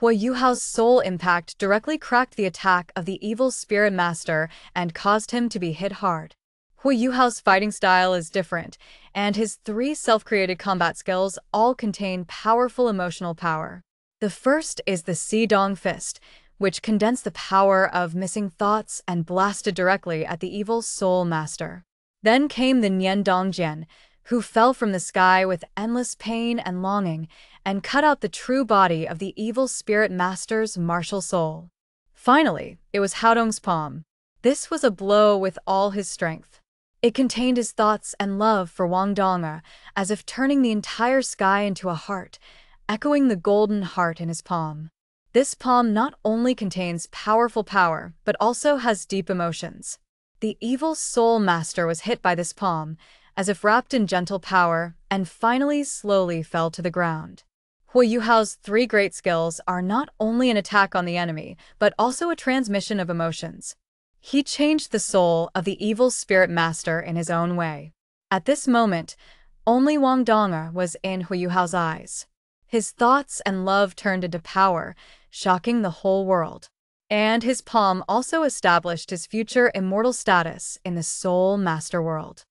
Huo Yuhao's soul impact directly cracked the attack of the evil spirit master and caused him to be hit hard. Huo Yuhao's fighting style is different, and his 3 self-created combat skills all contain powerful emotional power. The first is the Xidong Fist, which condensed the power of missing thoughts and blasted directly at the evil soul master. Then came the Nian Jian, who fell from the sky with endless pain and longing and cut out the true body of the evil spirit master's martial soul. Finally, it was Haodong's palm. This was a blow with all his strength. It contained his thoughts and love for Wang Dong, as if turning the entire sky into a heart, echoing the golden heart in his palm. This palm not only contains powerful power, but also has deep emotions. The evil soul master was hit by this palm, as if wrapped in gentle power, and finally slowly fell to the ground. Huo Yuhao's 3 great skills are not only an attack on the enemy, but also a transmission of emotions. He changed the soul of the evil spirit master in his own way. At this moment, only Wang Dong was in Huo Yuhao's eyes. His thoughts and love turned into power, shocking the whole world. And his palm also established his future immortal status in the soul master world.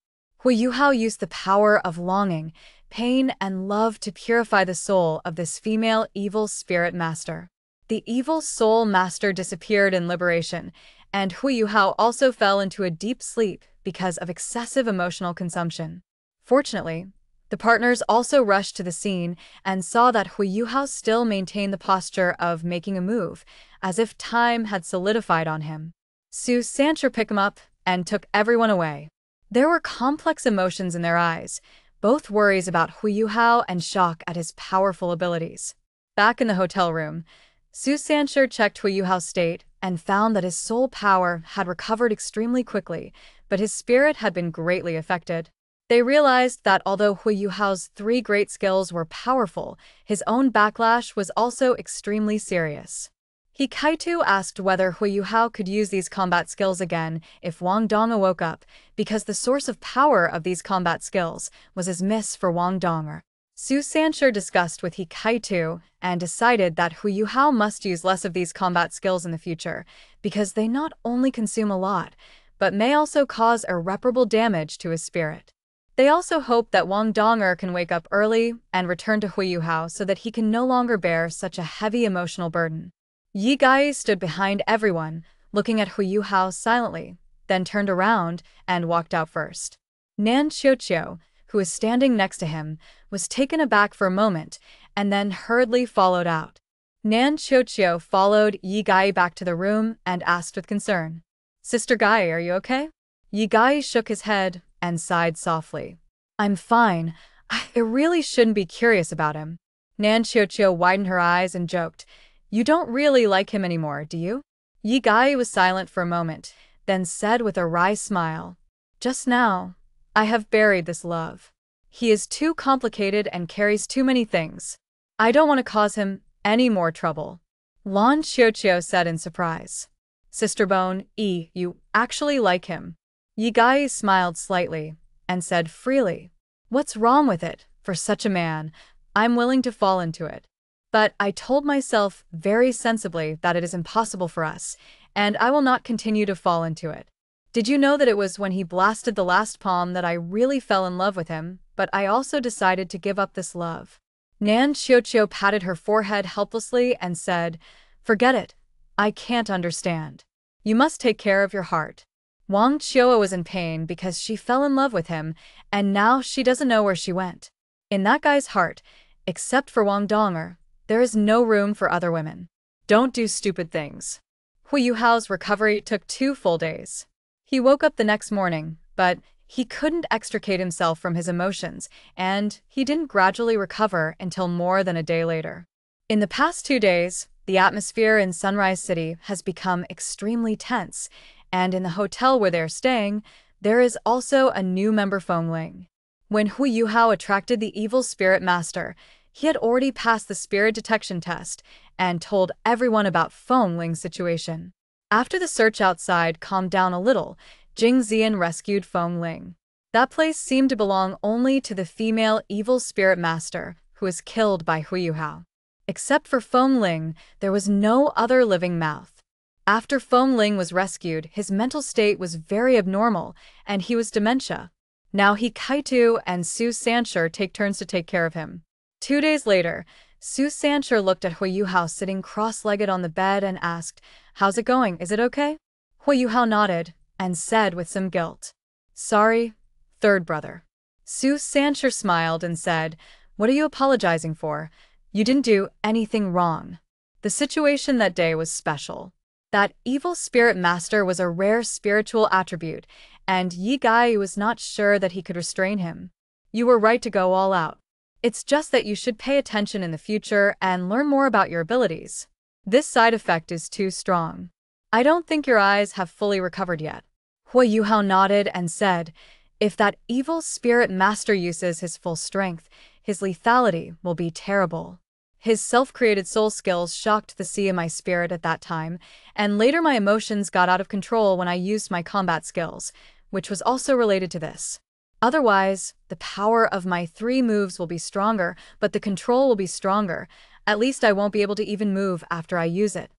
Huo Yuhao used the power of longing, pain, and love to purify the soul of this female evil spirit master. The evil soul master disappeared in liberation, and Huo Yuhao also fell into a deep sleep because of excessive emotional consumption. Fortunately, the partners also rushed to the scene and saw that Huo Yuhao still maintained the posture of making a move, as if time had solidified on him. Su Sancher picked him up and took everyone away. There were complex emotions in their eyes, both worries about Huo Yuhao and shock at his powerful abilities. Back in the hotel room, Su Sancher checked Huo Yuhao's state and found that his soul power had recovered extremely quickly, but his spirit had been greatly affected. They realized that although Huo Yuhao's 3 great skills were powerful, his own backlash was also extremely serious. He Kaitu asked whether Huo Yuhao could use these combat skills again if Wang Dong woke up, because the source of power of these combat skills was his miss for Wang Dong. Su Sancher discussed with He Kaitu and decided that Huo Yuhao must use less of these combat skills in the future, because they not only consume a lot, but may also cause irreparable damage to his spirit. They also hope that Wang Dong can wake up early and return to Huo Yuhao so that he can no longer bear such a heavy emotional burden. Yi Guyi stood behind everyone, looking at Huo Yuhao silently, then turned around and walked out first. Nan Qiuqiu, who was standing next to him, was taken aback for a moment and then hurriedly followed out. Nan Qiuqiu followed Yi Guyi back to the room and asked with concern, "Sister Guyi, are you okay?" Yi Guyi shook his head and sighed softly. "I'm fine. I really shouldn't be curious about him." Nan Qiuqiu widened her eyes and joked, "You don't really like him anymore, do you?" Yi Guyi was silent for a moment, then said with a wry smile, "Just now, I have buried this love. He is too complicated and carries too many things. I don't want to cause him any more trouble." Lan Qiuqiu said in surprise, "Sister Bone, you actually like him?" Yi Guyi smiled slightly and said freely, "What's wrong with it? For such a man, I'm willing to fall into it. But I told myself very sensibly that it is impossible for us, and I will not continue to fall into it. Did you know that it was when he blasted the last palm that I really fell in love with him, but I also decided to give up this love." Nan Qiuqiu patted her forehead helplessly and said, "Forget it. I can't understand. You must take care of your heart." Wang Qiuo was in pain because she fell in love with him, and now she doesn't know where she went. In that guy's heart, except for Wang Dong, there is no room for other women. Don't do stupid things. Huo Yuhao's recovery took 2 full days. He woke up the next morning, but he couldn't extricate himself from his emotions, and he didn't gradually recover until more than a day later. In the past 2 days, the atmosphere in Sunrise City has become extremely tense, and in the hotel where they're staying, there is also a new member, Feng Ling. When Huo Yuhao attracted the evil spirit master, he had already passed the spirit detection test and told everyone about Feng Ling's situation. After the search outside calmed down a little, Jing Zian rescued Feng Ling. That place seemed to belong only to the female evil spirit master, who was killed by Huo Yuhao. Except for Feng Ling, there was no other living mouth. After Feng Ling was rescued, his mental state was very abnormal, and he was dementia. Now he Kaitu and Su Sancher take turns to take care of him. 2 days later, Su Sancher looked at Huo Yuhao sitting cross-legged on the bed and asked, "How's it going? Is it okay?" Huo Yuhao nodded and said with some guilt, "Sorry, third brother." Su Sancher smiled and said, "What are you apologizing for? You didn't do anything wrong." The situation that day was special. That evil spirit master was a rare spiritual attribute, and Yi Guyi was not sure that he could restrain him. You were right to go all out. It's just that you should pay attention in the future and learn more about your abilities. This side effect is too strong. I don't think your eyes have fully recovered yet. Huo Yuhao nodded and said, "If that evil spirit master uses his full strength, his lethality will be terrible." His self-created soul skills shocked the sea in my spirit at that time, and later my emotions got out of control when I used my combat skills, which was also related to this. Otherwise, the power of my 3 moves will be stronger, but the control will be stronger. At least I won't be able to even move after I use it.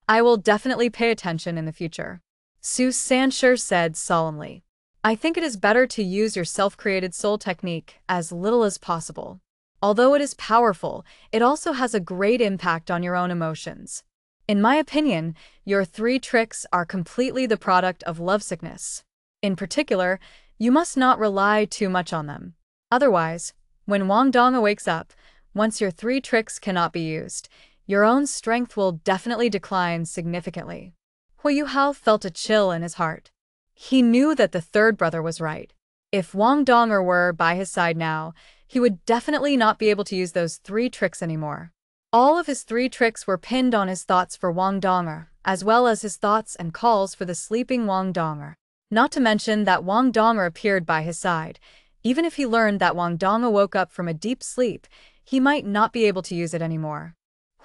I will definitely pay attention in the future. Su Sancher said solemnly. I think it is better to use your self-created soul technique as little as possible. Although it is powerful, it also has a great impact on your own emotions. In my opinion, your 3 tricks are completely the product of lovesickness. In particular, you must not rely too much on them. Otherwise, when Wang Dong wakes up, once your 3 tricks cannot be used, your own strength will definitely decline significantly. Huo Yuhao felt a chill in his heart. He knew that the third brother was right. If Wang Dong were by his side now, he would definitely not be able to use those 3 tricks anymore. All of his 3 tricks were pinned on his thoughts for Wang Dong, as well as his thoughts and calls for the sleeping Wang Dong. Not to mention that Wang Dong appeared by his side. Even if he learned that Wang Dong woke up from a deep sleep, he might not be able to use it anymore.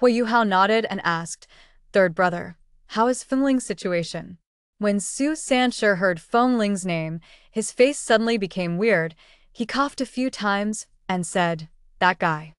Huo Yuhao nodded and asked, "Third brother, how is Feng Ling's situation?" When Su Sancher heard Feng Ling's name, his face suddenly became weird. He coughed a few times and said, "That guy."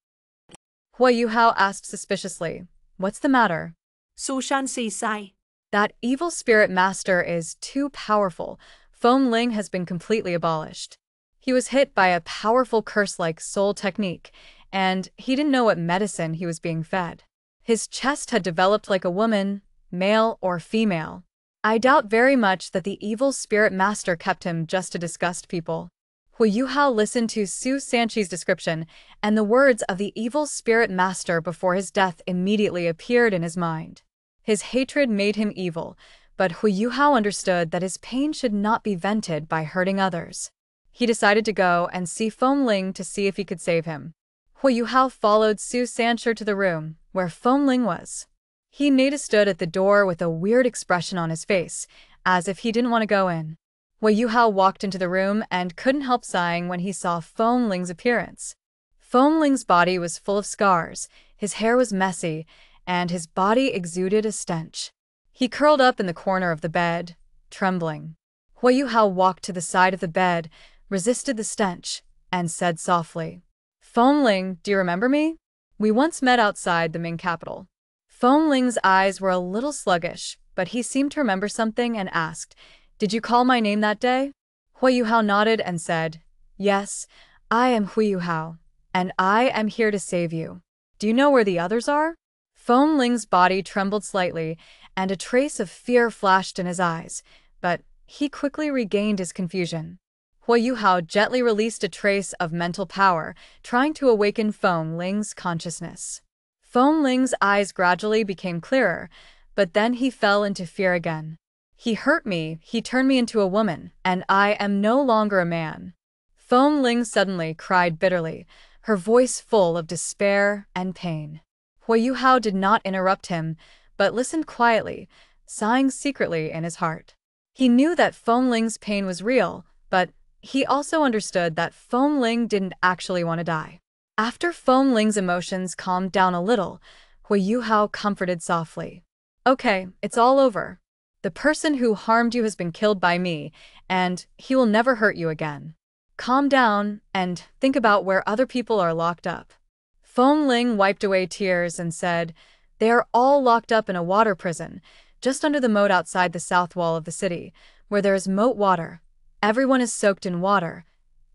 Huo Yuhao asked suspiciously, "What's the matter?" Su Shan Si Sai. That evil spirit master is too powerful. Feng Ling has been completely abolished. He was hit by a powerful curse-like soul technique, and he didn't know what medicine he was being fed. His chest had developed like a woman, male or female. I doubt very much that the evil spirit master kept him just to disgust people. Huo Yuhao listened to Su Sanchi's description, and the words of the evil spirit master before his death immediately appeared in his mind. His hatred made him evil, but Huo Yuhao understood that his pain should not be vented by hurting others. He decided to go and see Feng Ling to see if he could save him. Huo Yuhao followed Su Sancher to the room where Feng Ling was. He stood at the door with a weird expression on his face, as if he didn't want to go in. Huo Yuhao walked into the room and couldn't help sighing when he saw Feng Ling's appearance. Feng Ling's body was full of scars, his hair was messy, and his body exuded a stench. He curled up in the corner of the bed, trembling. Huo Yuhao walked to the side of the bed, resisted the stench, and said softly, "Feng Ling, do you remember me? We once met outside the Ming capital." Feng Ling's eyes were a little sluggish, but he seemed to remember something and asked, "Did you call my name that day?" Huo Yuhao nodded and said, "Yes, I am Huo Yuhao, and I am here to save you. Do you know where the others are?" Feng Ling's body trembled slightly, and a trace of fear flashed in his eyes, but he quickly regained his confusion. Huo Yuhao gently released a trace of mental power, trying to awaken Feng Ling's consciousness. Feng Ling's eyes gradually became clearer, but then he fell into fear again. "He hurt me, he turned me into a woman, and I am no longer a man." Feng Ling suddenly cried bitterly, her voice full of despair and pain. Huo Yuhao did not interrupt him, but listened quietly, sighing secretly in his heart. He knew that Feng Ling's pain was real, but he also understood that Feng Ling didn't actually want to die. After Feng Ling's emotions calmed down a little, Huo Yuhao comforted softly. "Okay, it's all over. The person who harmed you has been killed by me, and he will never hurt you again. Calm down and think about where other people are locked up." Feng Ling wiped away tears and said, "They are all locked up in a water prison, just under the moat outside the south wall of the city, where there is moat water. Everyone is soaked in water.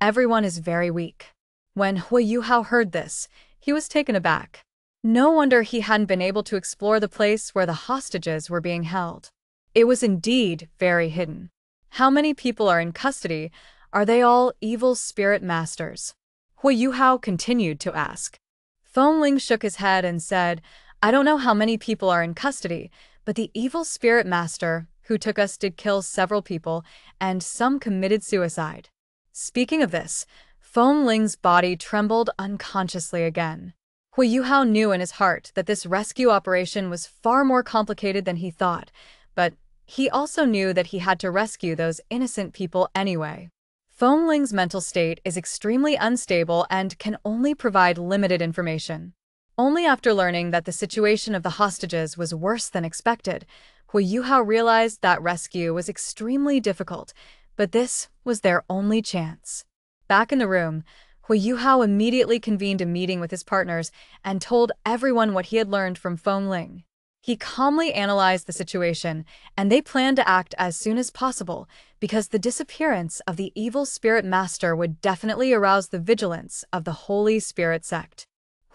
Everyone is very weak." When Huo Yuhao heard this, he was taken aback. No wonder he hadn't been able to explore the place where the hostages were being held. It was indeed very hidden. How many people are in custody? Are they all evil spirit masters? Huo Yuhao continued to ask. Feng Ling shook his head and said, "I don't know how many people are in custody, but the evil spirit master who took us did kill several people, and some committed suicide." Speaking of this, Feng Ling's body trembled unconsciously again. Huo Yuhao knew in his heart that this rescue operation was far more complicated than he thought, but he also knew that he had to rescue those innocent people anyway. Feng Ling's mental state is extremely unstable and can only provide limited information. Only after learning that the situation of the hostages was worse than expected, Huo Yuhao realized that rescue was extremely difficult, but this was their only chance. Back in the room, Huo Yuhao immediately convened a meeting with his partners and told everyone what he had learned from Feng Ling. He calmly analyzed the situation, and they planned to act as soon as possible because the disappearance of the evil spirit master would definitely arouse the vigilance of the Holy Spirit Sect.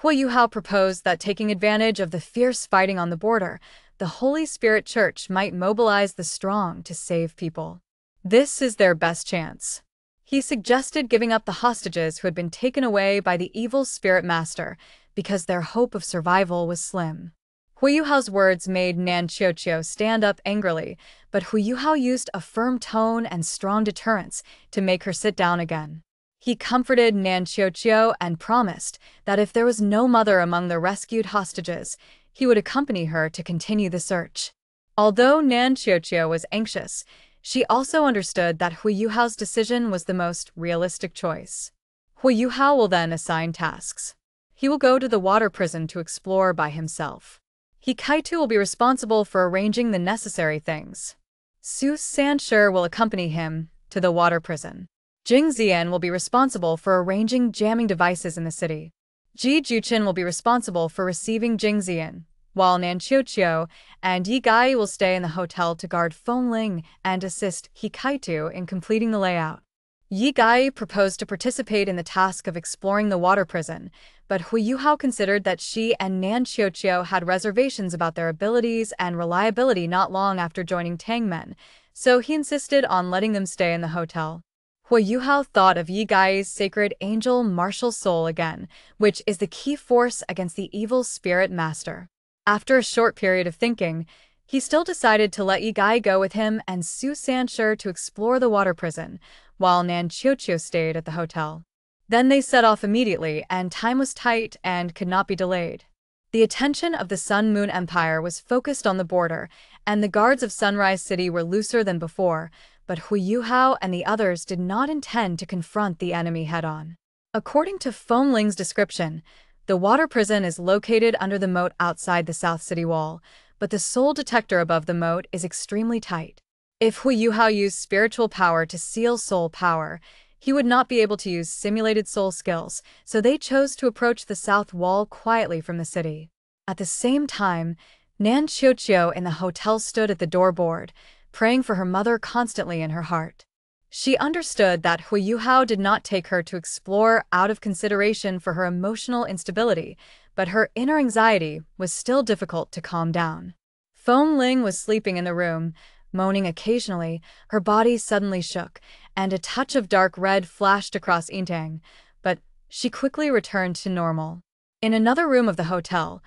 Huo Yuhao proposed that taking advantage of the fierce fighting on the border, the Holy Spirit Church might mobilize the strong to save people. This is their best chance. He suggested giving up the hostages who had been taken away by the evil spirit master because their hope of survival was slim. Huo Yuhao's words made Nan Qiuqiu stand up angrily, but Huo Yuhao used a firm tone and strong deterrence to make her sit down again. He comforted Nan Qiuqiu and promised that if there was no mother among the rescued hostages, he would accompany her to continue the search. Although Nan Qiuqiu was anxious, she also understood that Huo Yuhao's decision was the most realistic choice. Huo Yuhao will then assign tasks. He will go to the water prison to explore by himself. He Kaitu will be responsible for arranging the necessary things. Su Sanshi will accompany him to the water prison. Jing Zian will be responsible for arranging jamming devices in the city. Ji Juqin will be responsible for receiving Jing Zian, while Nan Qiuqiu and Yi Guyi will stay in the hotel to guard Feng Ling and assist He Kaitu in completing the layout. Yi Guyi proposed to participate in the task of exploring the water prison, but Huo Yuhao considered that she and Nan Qiuqiu had reservations about their abilities and reliability not long after joining Tangmen, so he insisted on letting them stay in the hotel. Huo Yuhao thought of Yi Gui's sacred angel martial soul again, which is the key force against the evil spirit master. After a short period of thinking, he still decided to let Yi Guyi go with him and Su Sanshi to explore the water prison, while Nan Qiuqiu stayed at the hotel. Then they set off immediately, and time was tight and could not be delayed. The attention of the Sun Moon Empire was focused on the border, and the guards of Sunrise City were looser than before, but Huo Yuhao and the others did not intend to confront the enemy head-on. According to Feng Ling's description, the water prison is located under the moat outside the South City wall, but the soul detector above the moat is extremely tight. If Huo Yuhao used spiritual power to seal soul power, he would not be able to use simulated soul skills, so they chose to approach the south wall quietly from the city. At the same time, Nan Qiuqiu in the hotel stood at the door board, praying for her mother constantly in her heart. She understood that Huo Yuhao did not take her to explore out of consideration for her emotional instability, but her inner anxiety was still difficult to calm down. Feng Ling was sleeping in the room, moaning occasionally. Her body suddenly shook, and a touch of dark red flashed across Yintang, but she quickly returned to normal. In another room of the hotel,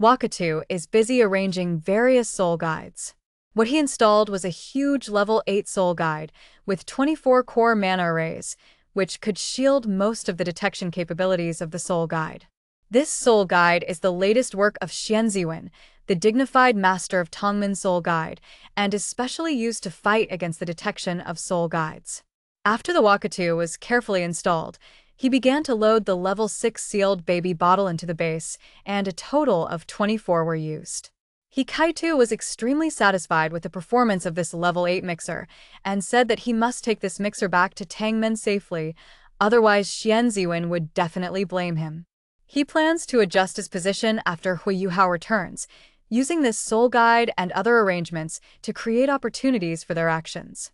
Wakatu is busy arranging various soul guides. What he installed was a huge level 8 soul guide with 24 core mana arrays, which could shield most of the detection capabilities of the soul guide. This soul guide is the latest work of Xian Ziwen, the dignified master of Tongmen Soul Guide, and is specially used to fight against the detection of soul guides. After the Wakatu was carefully installed, he began to load the level 6 sealed baby bottle into the base, and a total of 24 were used. He Kaitu was extremely satisfied with the performance of this level 8 mixer, and said that he must take this mixer back to Tangmen safely, otherwise Xian Ziwen would definitely blame him. He plans to adjust his position after Huo Yuhao returns, using this soul guide and other arrangements to create opportunities for their actions.